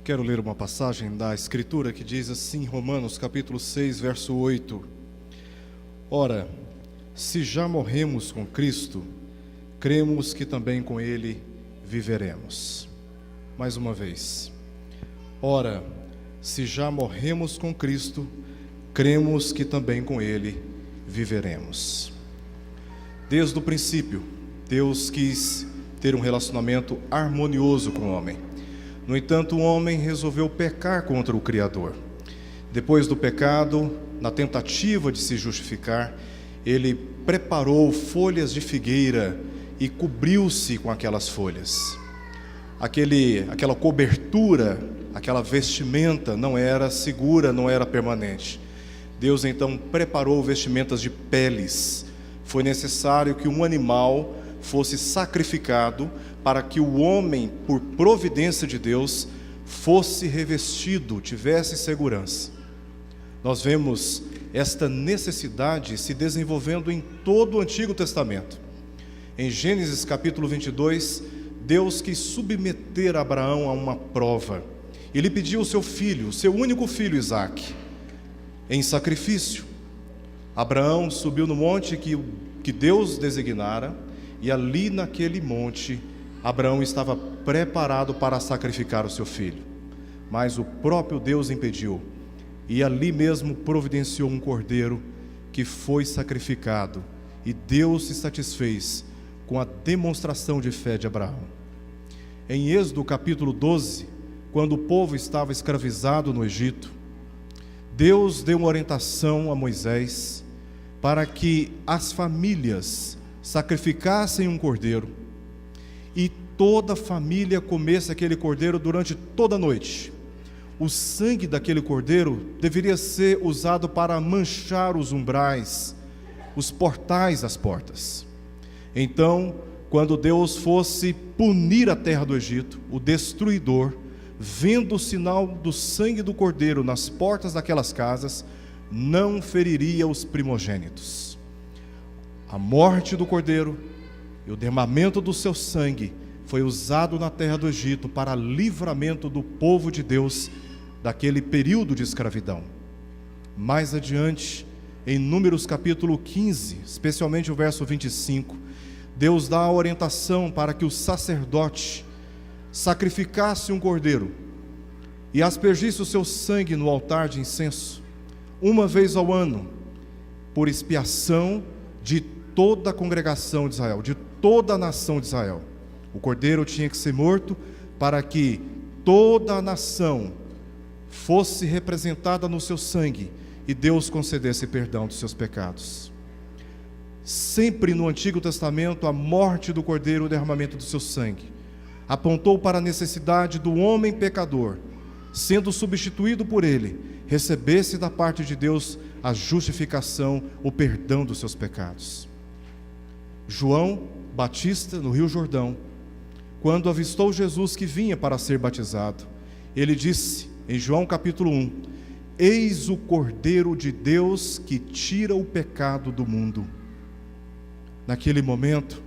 Quero ler uma passagem da Escritura que diz assim, Romanos capítulo 6, verso 8. Ora, se já morremos com Cristo, cremos que também com Ele viveremos. Mais uma vez. Ora, se já morremos com Cristo, cremos que também com Ele viveremos. Desde o princípio, Deus quis ter um relacionamento harmonioso com o homem. No entanto, o homem resolveu pecar contra o Criador. Depois do pecado, na tentativa de se justificar, ele preparou folhas de figueira e cobriu-se com aquelas folhas. Aquela cobertura, aquela vestimenta não era segura, não era permanente. Deus então preparou vestimentas de peles. Foi necessário que um animal fosse sacrificado para que o homem, por providência de Deus, fosse revestido, tivesse segurança. Nós vemos esta necessidade se desenvolvendo em todo o Antigo Testamento. Em Gênesis capítulo 22, Deus quis submeter Abraão a uma prova. Ele pediu o seu filho, o seu único filho Isaque, em sacrifício. Abraão subiu no monte que Deus designara, e ali naquele monte, Abraão estava preparado para sacrificar o seu filho. Mas o próprio Deus impediu, e ali mesmo providenciou um cordeiro que foi sacrificado, e Deus se satisfez com a demonstração de fé de Abraão. Em Êxodo capítulo 12, quando o povo estava escravizado no Egito, Deus deu uma orientação a Moisés para que as famílias sacrificassem um cordeiro e toda a família comesse aquele cordeiro durante toda a noite. O sangue daquele cordeiro deveria ser usado para manchar os umbrais, os portais das portas. Então, quando Deus fosse punir a terra do Egito, o destruidor, vendo o sinal do sangue do cordeiro nas portas daquelas casas, não feriria os primogênitos. A morte do cordeiro e o derramamento do seu sangue foi usado na terra do Egito para livramento do povo de Deus daquele período de escravidão. Mais adiante, em Números capítulo 15, especialmente o verso 25, Deus dá a orientação para que o sacerdote sacrificasse um cordeiro e aspergisse o seu sangue no altar de incenso, uma vez ao ano, por expiação de toda a congregação de Israel, de toda a nação de Israel. O cordeiro tinha que ser morto para que toda a nação fosse representada no seu sangue e Deus concedesse perdão dos seus pecados. Sempre no Antigo Testamento, a morte do cordeiro e o derramamento do seu sangue apontou para a necessidade do homem pecador, sendo substituído por ele, recebesse da parte de Deus a justificação, o perdão dos seus pecados. João Batista, no Rio Jordão, quando avistou Jesus que vinha para ser batizado, ele disse em João capítulo 1, eis o Cordeiro de Deus que tira o pecado do mundo. Naquele momento,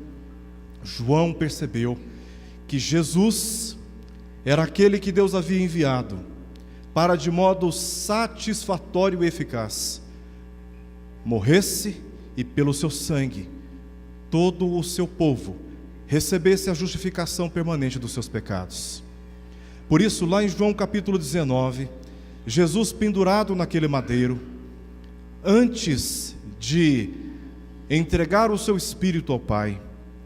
João percebeu que Jesus era aquele que Deus havia enviado para, de modo satisfatório e eficaz, morresse e pelo seu sangue todo o seu povo recebesse a justificação permanente dos seus pecados. Por isso, lá em João capítulo 19, Jesus pendurado naquele madeiro, antes de entregar o seu espírito ao Pai,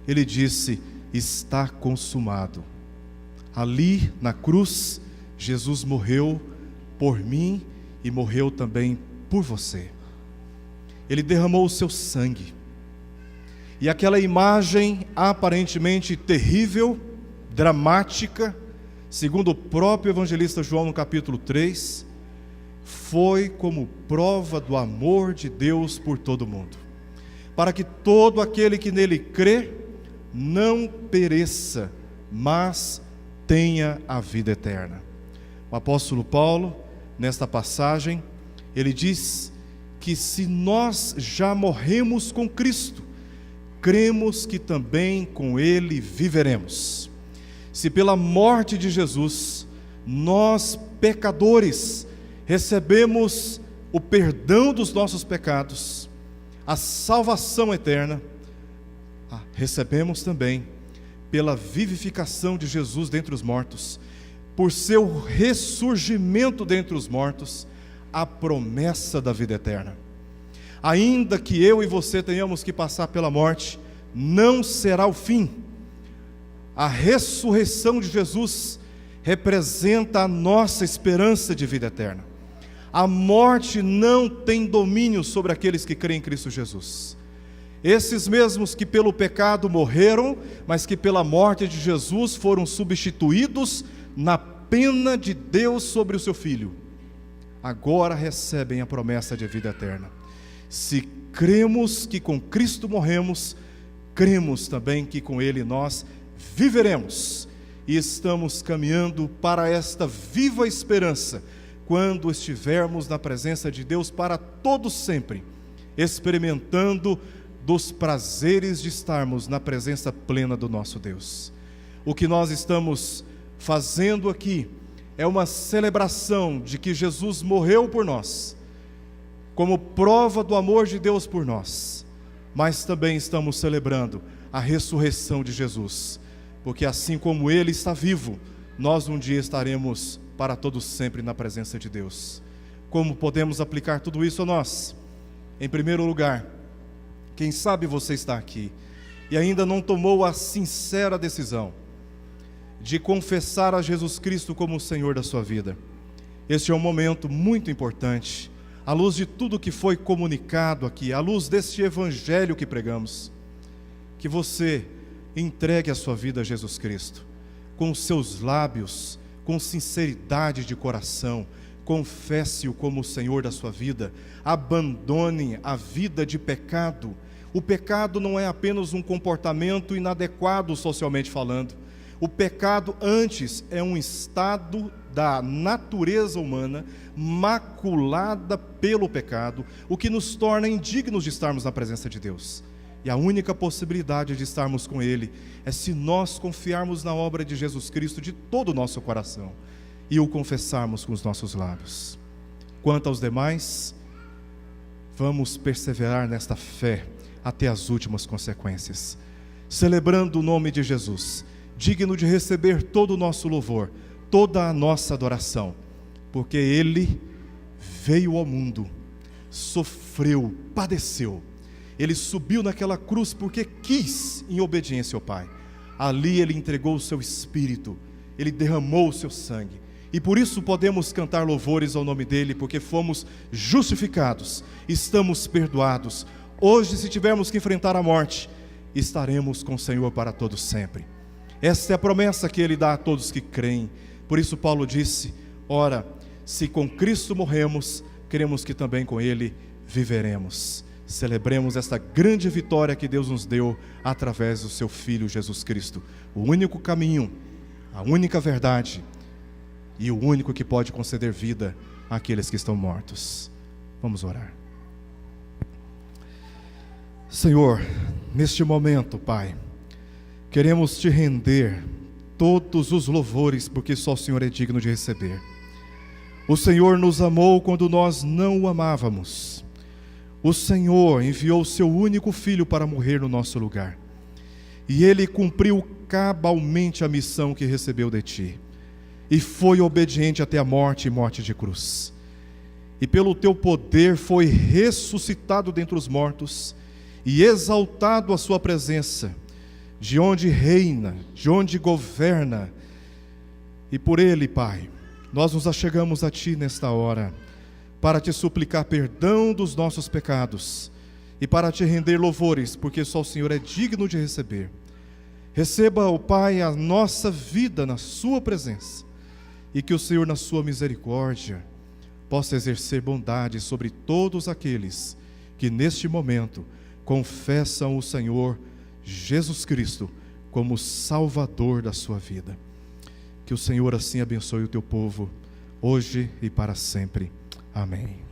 ele disse, está consumado. Ali na cruz, Jesus morreu por mim e morreu também por você. Ele derramou o seu sangue. E aquela imagem aparentemente terrível, dramática, segundo o próprio evangelista João no capítulo 3, foi como prova do amor de Deus por todo mundo, para que todo aquele que nele crê não pereça, mas tenha a vida eterna. O apóstolo Paulo, nesta passagem, ele diz que se nós já morremos com Cristo, cremos que também com Ele viveremos. Se pela morte de Jesus Nós, pecadores, recebemos o perdão dos nossos pecados, a salvação eterna. Recebemos também pela vivificação de Jesus dentre os mortos, por seu ressurgimento dentre os mortos, a promessa da vida eterna. Ainda que eu e você tenhamos que passar pela morte, não será o fim. A ressurreição de Jesus representa a nossa esperança de vida eterna. A morte não tem domínio sobre aqueles que creem em Cristo Jesus. Esses mesmos que pelo pecado morreram, mas que pela morte de Jesus foram substituídos na pena de Deus sobre o seu Filho, agora recebem a promessa de vida eterna. Se cremos que com Cristo morremos, cremos também que com Ele nós viveremos, e estamos caminhando para esta viva esperança, quando estivermos na presença de Deus para todo sempre, experimentando dos prazeres de estarmos na presença plena do nosso Deus. O que nós estamos fazendo aqui é uma celebração de que Jesus morreu por nós, como prova do amor de Deus por nós, mas também estamos celebrando a ressurreição de Jesus, porque assim como Ele está vivo, nós um dia estaremos para todos sempre na presença de Deus. Como podemos aplicar tudo isso a nós? Em primeiro lugar, quem sabe você está aqui e ainda não tomou a sincera decisão de confessar a Jesus Cristo como o Senhor da sua vida. Este é um momento muito importante, à luz de tudo que foi comunicado aqui, à luz deste evangelho que pregamos, que você entregue a sua vida a Jesus Cristo, com os seus lábios, com sinceridade de coração, confesse-o como o Senhor da sua vida, abandone a vida de pecado. O pecado não é apenas um comportamento inadequado socialmente falando. O pecado antes é um estado da natureza humana maculada pelo pecado, o que nos torna indignos de estarmos na presença de Deus. E a única possibilidade de estarmos com Ele é se nós confiarmos na obra de Jesus Cristo de todo o nosso coração e o confessarmos com os nossos lábios. Quanto aos demais, vamos perseverar nesta fé até as últimas consequências, celebrando o nome de Jesus, digno de receber todo o nosso louvor, toda a nossa adoração, porque Ele veio ao mundo, sofreu, padeceu, Ele subiu naquela cruz porque quis, em obediência ao Pai. Ali Ele entregou o seu Espírito, Ele derramou o seu sangue, e por isso podemos cantar louvores ao nome dEle, porque fomos justificados, estamos perdoados. Hoje, se tivermos que enfrentar a morte, estaremos com o Senhor para todos sempre. Esta é a promessa que Ele dá a todos que creem. Por isso Paulo disse: ora, se com Cristo morremos, cremos que também com Ele viveremos. Celebremos esta grande vitória que Deus nos deu através do seu Filho Jesus Cristo, o único caminho, a única verdade e o único que pode conceder vida àqueles que estão mortos. Vamos orar. Senhor, neste momento, Pai, queremos te render todos os louvores, porque só o Senhor é digno de receber. O Senhor nos amou quando nós não o amávamos. O Senhor enviou o seu único Filho para morrer no nosso lugar. E Ele cumpriu cabalmente a missão que recebeu de Ti. E foi obediente até a morte e morte de cruz. E pelo Teu poder foi ressuscitado dentre os mortos e exaltado à Sua presença, de onde reina, de onde governa. E por Ele, Pai, nós nos achegamos a Ti nesta hora, para Te suplicar perdão dos nossos pecados, e para Te render louvores, porque só o Senhor é digno de receber. Receba, ó Pai, a nossa vida na Sua presença, e que o Senhor, na Sua misericórdia, possa exercer bondade sobre todos aqueles que neste momento confessam o Senhor Jesus Cristo como Salvador da sua vida. Que o Senhor assim abençoe o teu povo, hoje e para sempre. Amém.